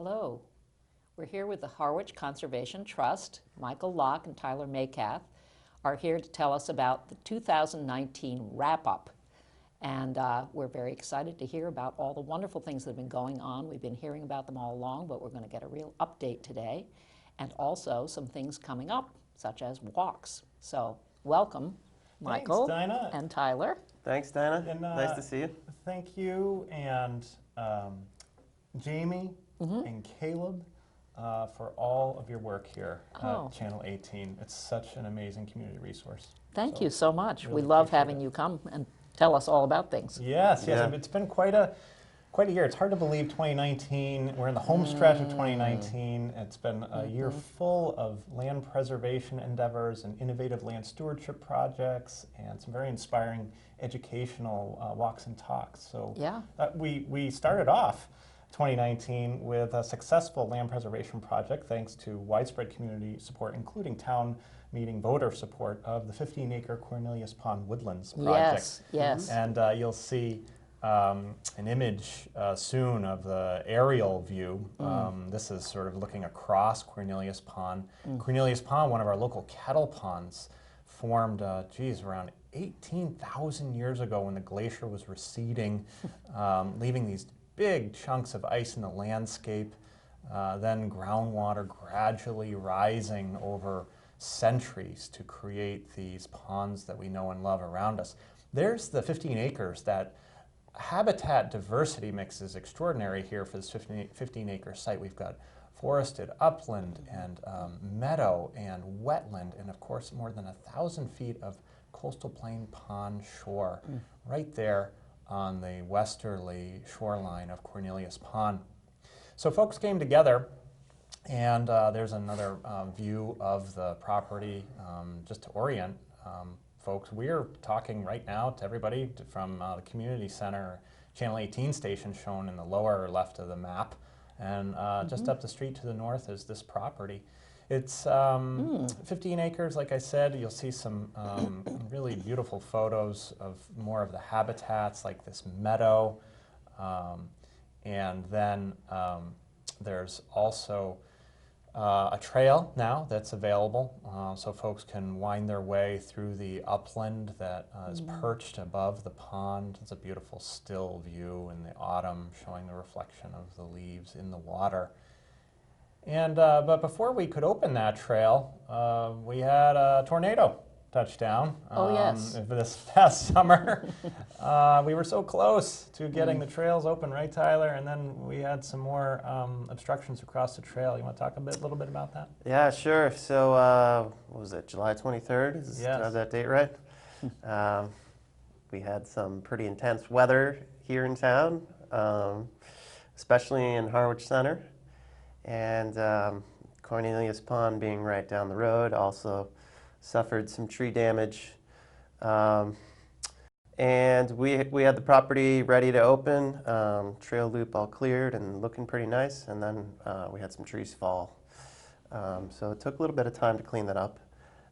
Hello. We're here with the Harwich Conservation Trust. Michael Locke and Tyler Maycath are here to tell us about the 2019 wrap-up. And we're very excited to hear about all the wonderful things that have been going on. We've been hearing about them all along, but we're going to get a real update today. And also some things coming up, such as walks. So welcome, Michael. Thanks, Dinah. And Tyler. Thanks, Dinah. And, nice to see you. Thank you and Jamie and Caleb for all of your work here at Channel 18. It's such an amazing community resource. Thank you so much. Really We love appreciate having you come and tell us all about things. Yes, Yeah. it's been quite a year. It's hard to believe 2019. We're in the home stretch of 2019. It's been a year full of land preservation endeavors and innovative land stewardship projects and some very inspiring educational walks and talks. So Yeah. we started off 2019 with a successful land preservation project thanks to widespread community support, including town meeting voter support of the 15-acre Cornelius Pond Woodlands project. Yes, yes. And you'll see an image soon of the aerial view. This is sort of looking across Cornelius Pond. Cornelius Pond, one of our local kettle ponds, formed, around 18,000 years ago when the glacier was receding, leaving these big chunks of ice in the landscape, then groundwater gradually rising over centuries to create these ponds that we know and love around us. There's the 15 acres. That habitat diversity mix is extraordinary here for this 15-acre site. We've got forested upland and meadow and wetland, and of course more than 1,000 feet of coastal plain pond shore right there on the westerly shoreline of Cornelius Pond. So folks came together, and there's another view of the property just to orient folks. We're talking right now to everybody from the community center, Channel 18 station shown in the lower left of the map, and just up the street to the north is this property. It's 15 acres, like I said. You'll see some really beautiful photos of more of the habitats, like this meadow. And then there's also a trail now that's available, so folks can wind their way through the upland that is perched above the pond. It's a beautiful still view in the autumn, showing the reflection of the leaves in the water. And but before we could open that trail, we had a tornado touchdown. Oh, yes. This past summer. We were so close to getting the trails open, right, Tyler? And then we had some more obstructions across the trail. You want to talk a little bit about that? Yeah, sure. So, what was it, July 23rd? Is that date right? We had some pretty intense weather here in town, especially in Harwich Center. And Cornelius Pond being right down the road also suffered some tree damage. And we had the property ready to open, trail loop all cleared and looking pretty nice, and then we had some trees fall. So it took a little bit of time to clean that up.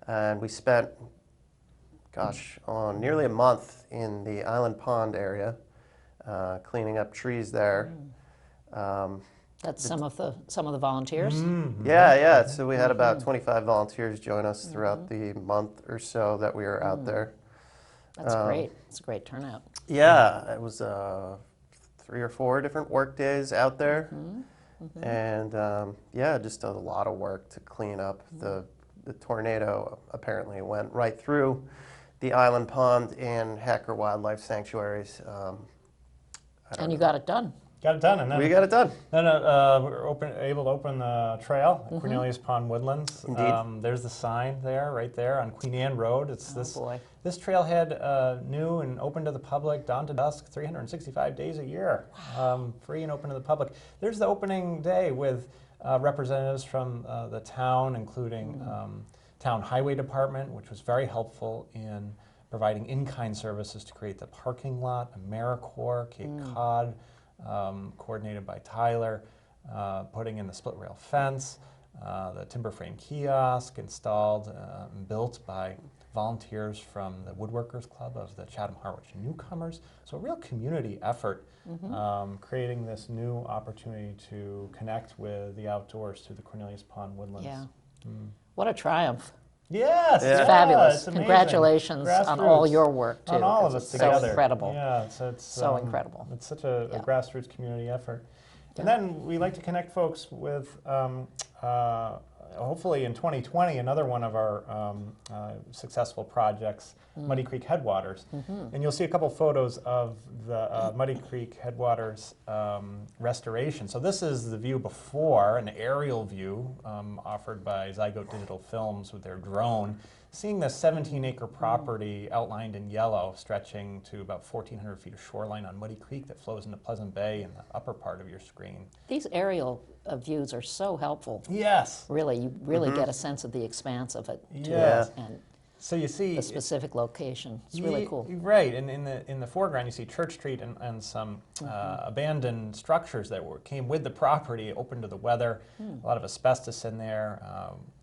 And we spent, nearly a month in the Island Pond area, cleaning up trees there. That's some of the volunteers. Yeah. So we had about 25 volunteers join us throughout the month or so that we were out there. That's great. It's a great turnout. Yeah, it was 3 or 4 different work days out there, and just a lot of work to clean up. The tornado apparently went right through the Island Pond and Hacker Wildlife Sanctuaries. And you got it done. Got it done, and then We got it done. Then we were able to open the trail at Cornelius Pond Woodlands. Indeed. There's the sign there, right there on Queen Anne Road. It's Boy. This trailhead, new and open to the public, dawn to dusk, 365 days a year, free and open to the public. There's the opening day with representatives from the town, including Town Highway Department, which was very helpful in providing in-kind services to create the parking lot, AmeriCorps, Cape Cod, coordinated by Tyler, putting in the split rail fence, the timber frame kiosk installed and built by volunteers from the Woodworkers Club of the Chatham Harwich newcomers. So a real community effort, creating this new opportunity to connect with the outdoors through the Cornelius Pond Woodlands. Yeah. What a triumph. Yes, Yeah. yeah, Fabulous. it's amazing. Congratulations on all Grassroots. your work, too. On all of 'cause us it's together. So incredible. Yeah, it's So incredible. It's such a Yeah. grassroots community effort. Yeah. And then we like to connect folks with, hopefully in 2020, another one of our successful projects, Muddy Creek Headwaters. And you'll see a couple photos of the Muddy Creek Headwaters restoration. So this is the view before, an aerial view offered by Zygote Digital Films with their drone. Seeing the 17-acre property outlined in yellow, stretching to about 1,400 feet of shoreline on Muddy Creek that flows into Pleasant Bay in the upper part of your screen. These aerial views are so helpful. Yes. Really, you really get a sense of the expanse of it, too, Yeah. and So you see the specific location. It's really cool. Right, and in the foreground you see Church Street and some abandoned structures that came with the property, open to the weather. A lot of asbestos in there.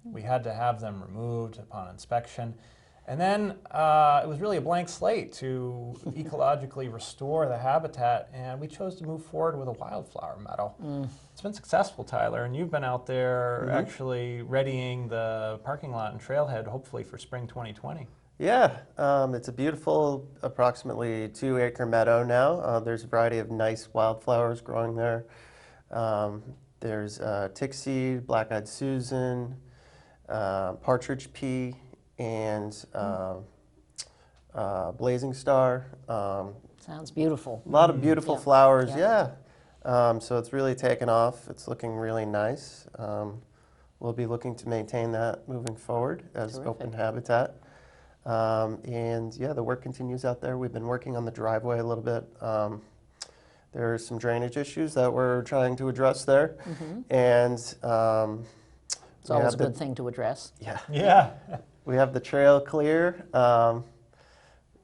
We had to have them removed upon inspection. And then it was really a blank slate to ecologically restore the habitat, and we chose to move forward with a wildflower meadow. It's been successful, Tyler, and you've been out there actually readying the parking lot and trailhead, hopefully for spring 2020. Yeah, it's a beautiful, approximately 2-acre meadow now. There's a variety of nice wildflowers growing there. There's tickseed, black-eyed Susan, partridge pea, and blazing star. Sounds beautiful. A lot of beautiful flowers, Yeah. so it's really taken off. It's looking really nice. We'll be looking to maintain that moving forward as Terrific. open habitat. And yeah, the work continues out there. We've been working on the driveway a little bit. There are some drainage issues that we're trying to address there. And It's always a good thing to address. yeah, Yeah. we have the trail clear.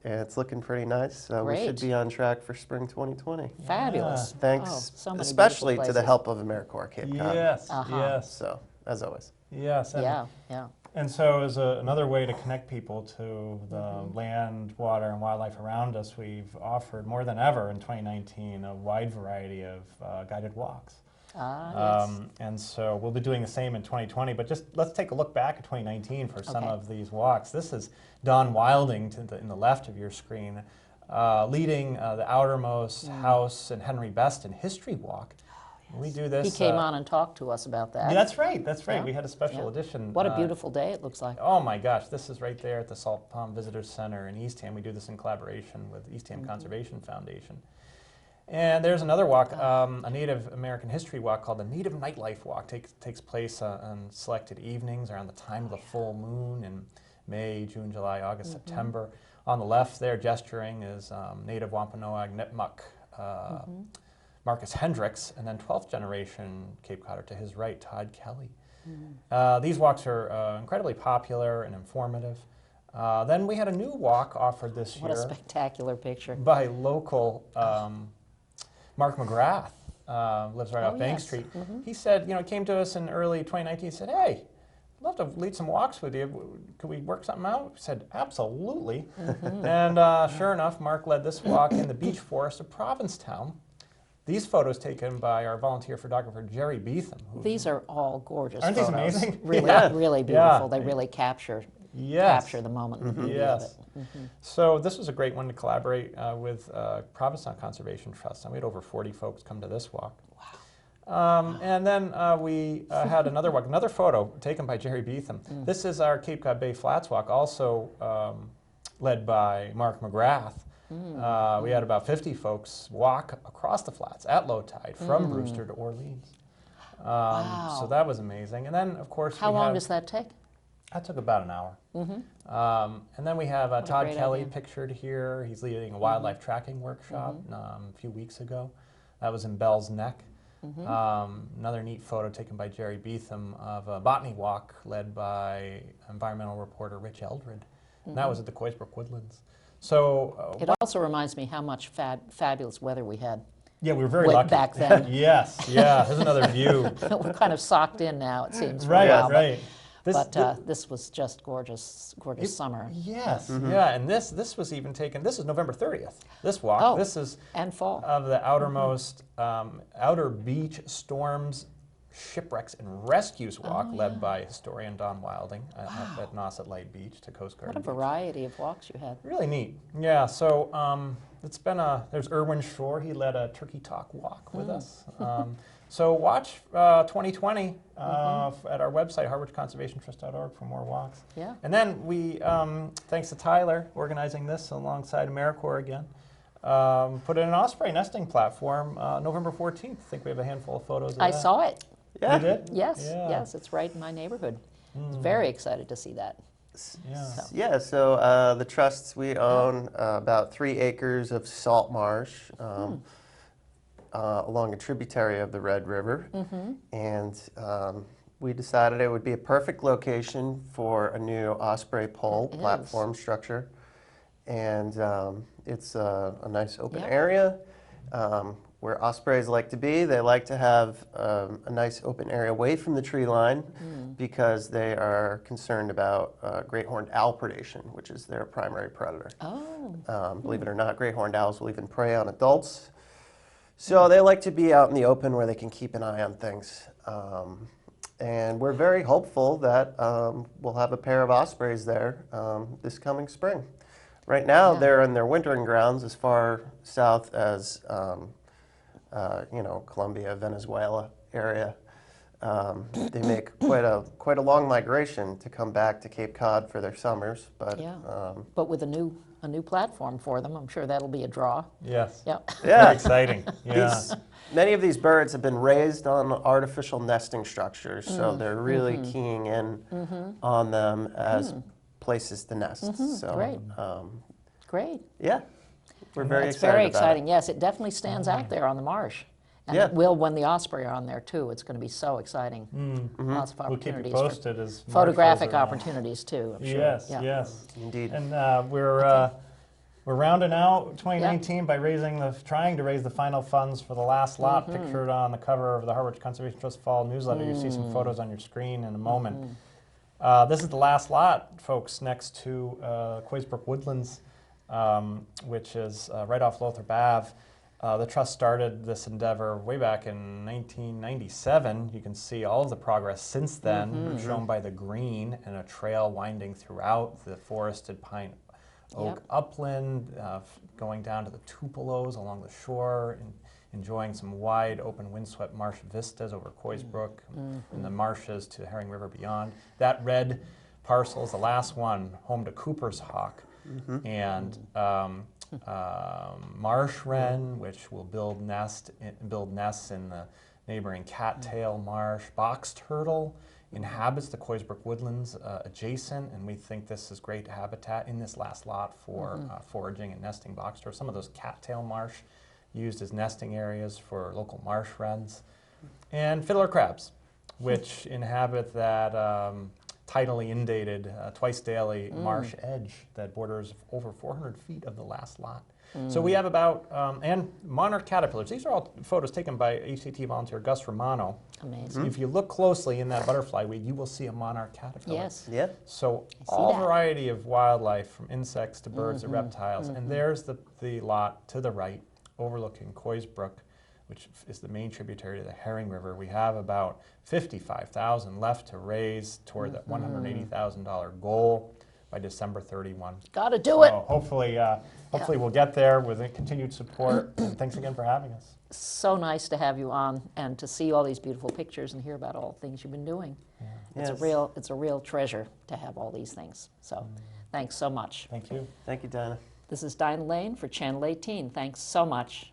And it's looking pretty nice. So we should Great. be on track for spring 2020. Fabulous. Thanks, Oh, so many especially beautiful to the places. help of AmeriCorps Cape Cod. Yes, Uh-huh. yes, So, as always. yes. And, Yeah, yeah. and so as another way to connect people to the land, water, and wildlife around us, we've offered more than ever in 2019 a wide variety of guided walks. Ah, yes. And so we'll be doing the same in 2020, but just let's take a look back at 2019 for some Okay. of these walks. This is Don Wilding in the left of your screen, leading the outermost house and Henry Beston history walk. We do this. He came on and talked to us about that. That's right, that's right. Yeah. We had a special Yeah. edition. What a beautiful day it looks like. Oh my gosh, this is right there at the Salt Palm Visitors Center in Eastham. We do this in collaboration with Eastham Conservation Foundation. And there's another walk, a Native American history walk called the Native Nightlife Walk. Takes place on selected evenings around the time of the full moon in May, June, July, August, September. On the left there, gesturing, is Native Wampanoag Nipmuc Marcus Hendricks, and then 12th generation Cape Codder to his right, Todd Kelly. These walks are incredibly popular and informative. Then we had a new walk offered this What a year spectacular picture. by local Mark McGrath, lives right off Bank yes. Street. He said, he came to us in early 2019, he said, hey, I'd love to lead some walks with you. Could we work something out? We said, absolutely. And sure enough, Mark led this walk in the beech forest of Provincetown. These photos taken by our volunteer photographer, Jerry Beetham. These are all gorgeous Aren't these photos. amazing? Really, Yeah. really Yeah. beautiful. They really capture Yes. the moment and the beauty Yes. of it. So this was a great one to collaborate with Provincetown Conservation Trust. And we had over 40 folks come to this walk. Wow. And then we had another walk, another photo taken by Jerry Beetham. This is our Cape Cod Bay Flats walk, also led by Mark McGrath. We had about 50 folks walk across the flats at low tide from Brewster to Orleans. Wow. So that was amazing. And then, of course, How we long have, does that take? that took about an hour. And then we have a Todd great Kelly idea. pictured here. He's leading a wildlife tracking workshop a few weeks ago. That was in Bell's Neck. Another neat photo taken by Jerry Beetham of a botany walk led by environmental reporter Rich Eldred. And that was at the Coysbrook Woodlands. So It also reminds me how much fabulous weather we had. yeah, we were very way lucky. back then. Yes, yeah, here's another view. We're kind of socked in now, it seems. For a Right, while, but- right. This was just gorgeous, gorgeous summer. Yes, yeah, and this was even taken. This is November 30th. This walk. Oh, this is and fall. of the outermost outer beach storms, shipwrecks, and rescues walk, led by historian Don Wilding at Nauset Light Beach to Coast Guard. What a variety of walks you had. Really neat. Yeah. So it's been there's Irwin Shore. He led a turkey talk walk with us. So watch 2020 at our website, harwichconservationtrust.org, for more walks. Yeah. And then we, thanks to Tyler, organizing this alongside AmeriCorps again, put in an osprey nesting platform November 14th. I think we have a handful of photos of that. I saw it. Yeah. You did? Yes, Yeah. yes, it's right in my neighborhood. I was very excited to see that. Yeah. Yeah, so the trusts, we own about 3 acres of salt marsh along a tributary of the Red River. And we decided it would be a perfect location for a new osprey pole platform structure. And it's a nice open area where ospreys like to be. They like to have a nice open area away from the tree line because they are concerned about great horned owl predation, which is their primary predator. Oh. Believe it or not, great horned owls will even prey on adults. So they like to be out in the open where they can keep an eye on things. And we're very hopeful that we'll have a pair of ospreys there this coming spring. Right now, they're in their wintering grounds as far south as Colombia, Venezuela area. They make quite a long migration to come back to Cape Cod for their summers. But but with a new platform for them, I'm sure that'll be a draw. Yes. Yeah. Very exciting. Yeah. Many of these birds have been raised on artificial nesting structures, so they're really keying in on them as places to nest. So, Great. Great. Yeah, we're very It's excited very about exciting. Yes, it definitely stands out there on the marsh. And it will when the osprey are on there too. It's going to be so exciting. Lots of We'll keep opportunities it posted as for photographic marshals are- opportunities too, I'm sure. Yes, Yeah. yes. Indeed. And we're rounding out 2019 by trying to raise the final funds for the last lot pictured on the cover of the Harwich Conservation Trust Fall newsletter. You see some photos on your screen in a moment. This is the last lot, folks, next to Coysbrook Woodlands, which is right off Lothrop Ave. The trust started this endeavor way back in 1997. You can see all of the progress since then, shown by the green and a trail winding throughout the forested pine oak upland, going down to the Tupelos along the shore, and enjoying some wide open windswept marsh vistas over Coysbrook and the marshes to Herring River beyond. That red parcel is the last one, home to Cooper's hawk and marsh wren, which will build nests in the neighboring cattail marsh. Box turtle inhabits the Coysbrook Woodlands adjacent, and we think this is great habitat in this last lot for foraging and nesting box turtle. Some of those cattail marsh used as nesting areas for local marsh wrens. And fiddler crabs, which inhabit that tidally inundated, twice daily marsh edge that borders over 400 feet of the last lot. So we have about, and monarch caterpillars. These are all photos taken by HCT volunteer Gus Romano. Amazing. If you look closely in that butterfly weed, you will see a monarch caterpillar. Yes. Yeah. So see all that. variety of wildlife, from insects to birds to reptiles. And there's the lot to the right, overlooking Coysbrook, which is the main tributary to the Herring River. We have about $55,000 left to raise toward that $180,000 goal by December 31. Got to do it. So hopefully we'll get there with continued support. And thanks again for having us. So nice to have you on and to see all these beautiful pictures and hear about all the things you've been doing. Yes. It's a real treasure to have all these things. So thanks so much. Thank you. Thank you, Dinah. This is Dinah Lane for Channel 18. Thanks so much.